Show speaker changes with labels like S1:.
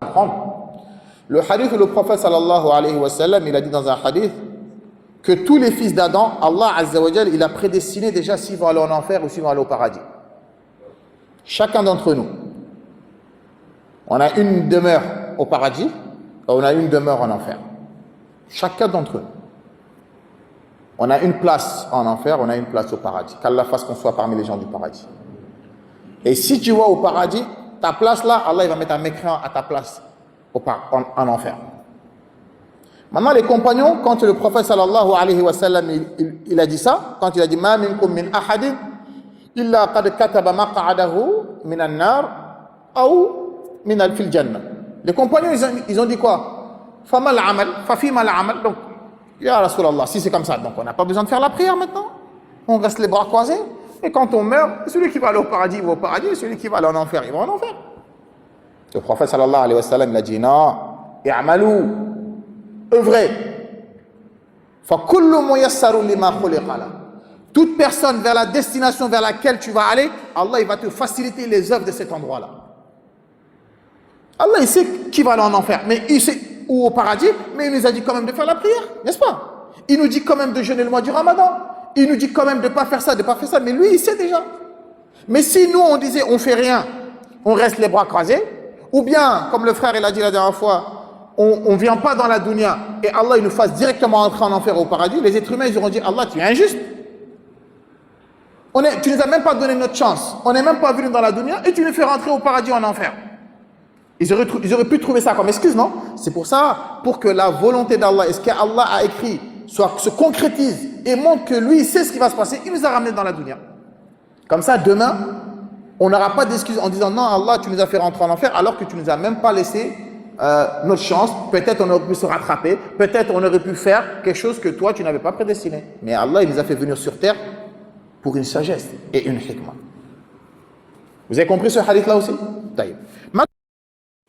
S1: comprendre. Le hadith où le prophète sallallahu alayhi wa sallam, il a dit dans un hadith que tous les fils d'Adam, Allah azza wa jal, il a prédestiné déjà s'ils vont aller en enfer ou s'ils vont aller au paradis. Chacun d'entre nous. On a une demeure au paradis et on a une demeure en enfer. Chacun d'entre nous. On a une place en enfer, on a une place au paradis. Qu'Allah fasse qu'on soit parmi les gens du paradis. Et si tu vas au paradis, ta place là, Allah il va mettre un mécréant à ta place en enfer. Maintenant les compagnons, quand le prophète sallallahu alayhi wa sallam il a dit ça, quand il a dit ma minkum min ahadin illa qad kataba maq'adahu min an-nar ou min al-fil jannah. Les compagnons ils ont dit quoi? Famal amal, fafima al-amal. Donc ya Rasulallah, si c'est comme ça, donc on n'a pas besoin de faire la prière maintenant. On reste les bras croisés. Et quand on meurt, celui qui va aller au paradis, il va au paradis, et celui qui va aller en enfer, il va en enfer. Le prophète sallallahu alayhi wa sallam, il a dit non, i'malu, œuvrez. Fa kullu muyassaru lima khuliqa la. Toute personne vers la destination vers laquelle tu vas aller, Allah il va te faciliter les œuvres de cet endroit-là. Allah il sait qui va aller en enfer, mais il sait ou au paradis, mais il nous a dit quand même de faire la prière, n'est-ce pas? Il nous dit quand même de jeûner le mois du Ramadan. Il nous dit quand même de ne pas faire ça, de ne pas faire ça, mais lui il sait déjà. Mais si nous on disait on fait rien, on reste les bras croisés, ou bien comme le frère il a dit la dernière fois, on ne vient pas dans la dunya et Allah il nous fasse directement entrer en enfer au paradis, les êtres humains ils auront dit Allah tu es injuste. Tu ne nous as même pas donné notre chance, on n'est même pas venu dans la dunya et tu nous fais rentrer au paradis en enfer. Ils auraient pu trouver ça comme excuse, non? C'est pour ça, pour que la volonté d'Allah et ce qu'Allah a écrit se concrétise et montre que lui il sait ce qui va se passer, il nous a ramenés dans la dunya. Comme ça demain on n'aura pas d'excuses en disant non Allah tu nous as fait rentrer en enfer alors que tu nous as même pas laissé notre chance. Peut-être on aurait pu se rattraper, peut-être on aurait pu faire quelque chose que toi tu n'avais pas prédestiné, mais Allah il nous a fait venir sur terre pour une sagesse et une hikmah. Vous avez compris ce hadith là aussi? Taïb.